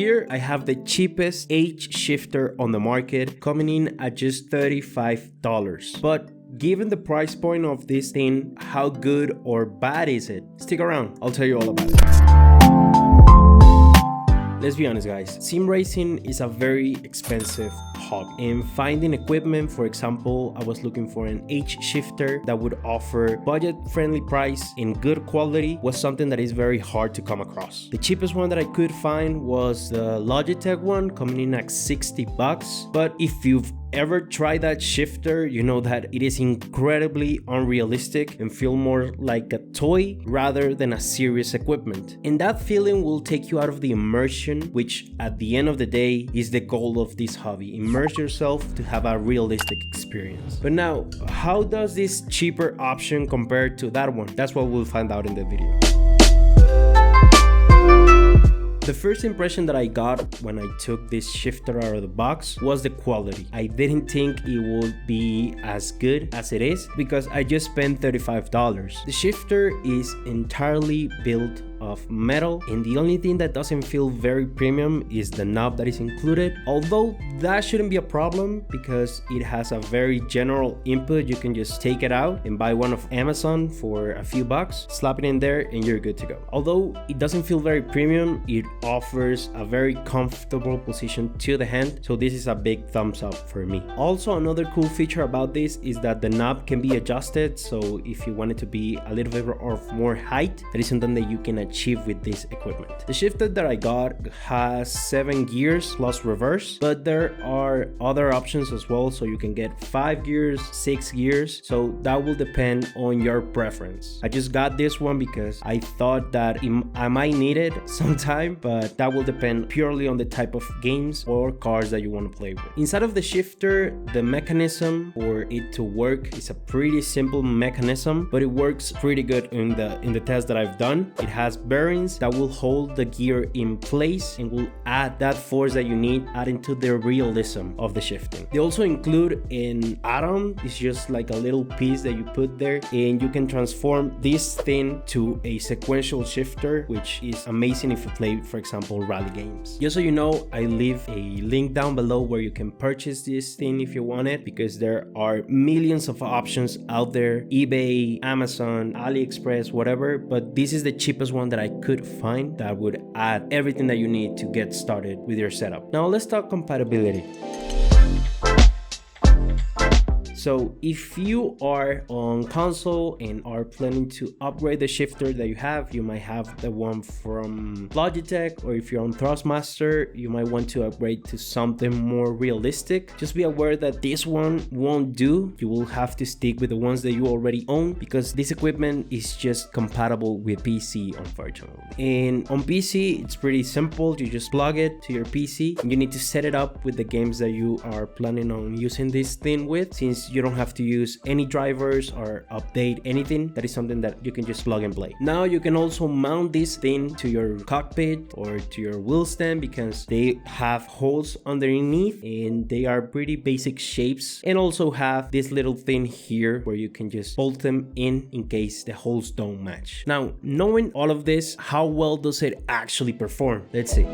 here I have the cheapest H shifter on the market, coming in at just $35. But given the price point of this thing, how good or bad is it? Stick around, I'll tell you all about it. Let's be honest guys, sim racing is a very expensive hobby, and finding equipment, for example, I was looking for an H shifter that would offer budget friendly price and good quality, was something that is very hard to come across. The cheapest one that I could find was the Logitech one, coming in at $60, but if you've ever tried that shifter, you know that it is incredibly unrealistic and feel more like a toy rather than a serious equipment. And that feeling will take you out of the immersion, which at the end of the day is the goal of this hobby. Immerse yourself to have a realistic experience. But now, how does this cheaper option compare to that one? That's what we'll find out in the video. The first impression that I got when I took this shifter out of the box was the quality. I didn't think it would be as good as it is because I just spent $35. The shifter is entirely built of metal, and the only thing that doesn't feel very premium is the knob that is included, although that shouldn't be a problem because it has a very general input. You can just take it out and buy one of Amazon for a few bucks, slap it in there, and you're good to go. Although it doesn't feel very premium, it offers a very comfortable position to the hand, so this is a big thumbs up for me. Also, another cool feature about this is that the knob can be adjusted, so if you want it to be a little bit of more height, that is something that you can achieve with this equipment. The shifter that I got has 7 gears plus reverse, but there are other options as well, so you can get 5 gears, 6 gears, so that will depend on your preference. I just got this one because I thought that I might need it sometime, but that will depend purely on the type of games or cars that you want to play with. Inside of the shifter, the mechanism for it to work is a pretty simple mechanism, but it works pretty good in the test that I've done. It has bearings that will hold the gear in place and will add that force that you need, adding to the realism of the shifting. They also include an add-on. It's just like a little piece that you put there, and you can transform this thing to a sequential shifter, which is amazing if you play, for example, rally games. Just so you know, I leave a link down below where you can purchase this thing if you want it, because there are millions of options out there, eBay, Amazon, AliExpress, whatever, but this is the cheapest one that I could find that would add everything that you need to get started with your setup. Now let's talk compatibility. So if you are on console and are planning to upgrade the shifter that you have, you might have the one from Logitech, or if you're on Thrustmaster, you might want to upgrade to something more realistic. Just be aware that this one won't do. You will have to stick with the ones that you already own, because this equipment is just compatible with PC, unfortunately. And on PC, it's pretty simple. You just plug it to your PC and you need to set it up with the games that you are planning on using this thing with. Since you don't have to use any drivers or update anything, that is something that you can just plug and play. Now you can also mount this thing to your cockpit or to your wheel stand, because they have holes underneath and they are pretty basic shapes, and also have this little thing here where you can just bolt them in case the holes don't match. Now, knowing all of this, how well does it actually perform? Let's see.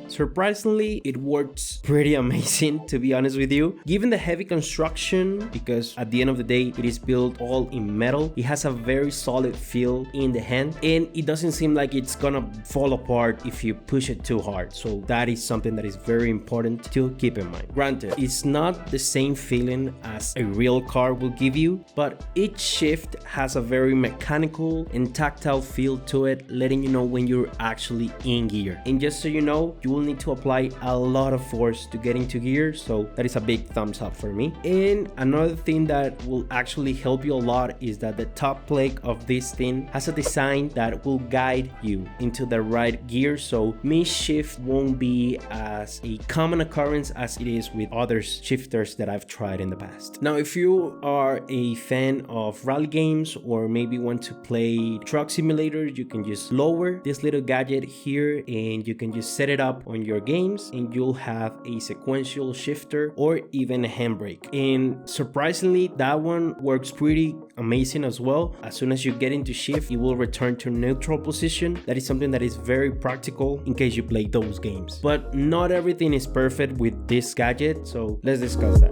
Surprisingly, it works pretty amazing, to be honest with you. Given the heavy construction, because at the end of the day it is built all in metal, it has a very solid feel in the hand, and it doesn't seem like it's gonna fall apart if you push it too hard. So that is something that is very important to keep in mind. Granted, it's not the same feeling as a real car will give you, but each shift has a very mechanical and tactile feel to it, letting you know when you're actually in gear. And just so you know, you will need to apply a lot of force to get into gear, so that is a big thumbs up for me. And another thing that will actually help you a lot is that the top plate of this thing has a design that will guide you into the right gear, so misshift won't be as a common occurrence as it is with other shifters that I've tried in the past. Now, if you are a fan of rally games or maybe want to play truck simulators, you can just lower this little gadget here and you can just set it up on on your games, and you'll have a sequential shifter or even a handbrake. And surprisingly, that one works pretty amazing as well. As soon as you get into shift, it will return to neutral position. That is something that is very practical in case you play those games. But not everything is perfect with this gadget, so let's discuss that.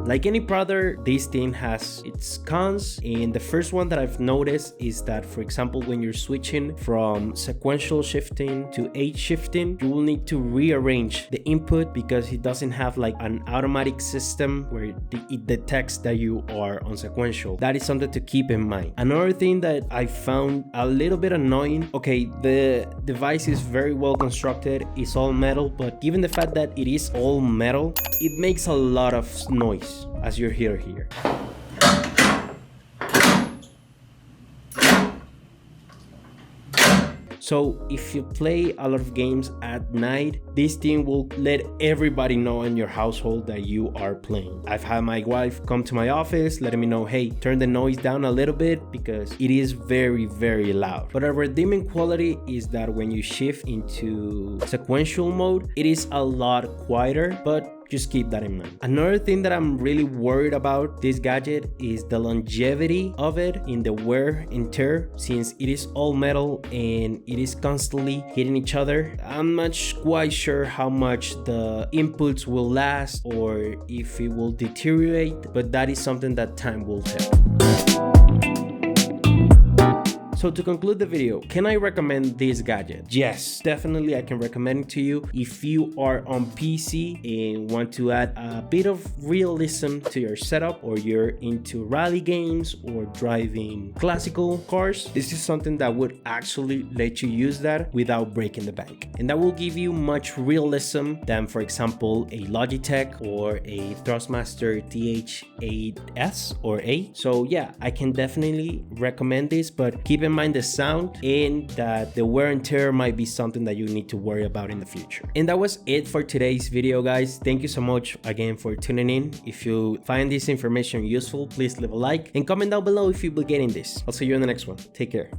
Like any product, this thing has its cons, and the first one that I've noticed is that, for example, when you're switching from sequential shifting to H shifting, you will need to rearrange the input because it doesn't have like an automatic system where it detects that you are on sequential. That is something to keep in mind. Another thing that I found a little bit annoying, okay, the device is very well constructed, it's all metal, but given the fact that it is all metal, it makes a lot of noise, as you hear here. So if you play a lot of games at night, this thing will let everybody know in your household that you are playing. I've had my wife come to my office letting me know, hey, turn the noise down a little bit because it is very, very loud. But a redeeming quality is that when you shift into sequential mode, it is a lot quieter, but just keep that in mind. Another thing that I'm really worried about this gadget is the longevity of it in the wear and tear, since it is all metal and it is constantly hitting each other. I'm not quite sure how much the inputs will last or if it will deteriorate, but that is something that time will tell. So to conclude the video, can I recommend this gadget? Yes, definitely I can recommend it to you if you are on PC and want to add a bit of realism to your setup, or you're into rally games or driving classical cars. This is something that would actually let you use that without breaking the bank. And that will give you much realism than, for example, a Logitech or a Thrustmaster TH8S or A. So yeah, I can definitely recommend this, but keep in mind the sound and that the wear and tear might be something that you need to worry about in the future. And that was it for today's video, guys. Thank you so much again for tuning in. If you find this information useful, please leave a like and comment down below if you'll be getting this. I'll see you in the next one. Take care.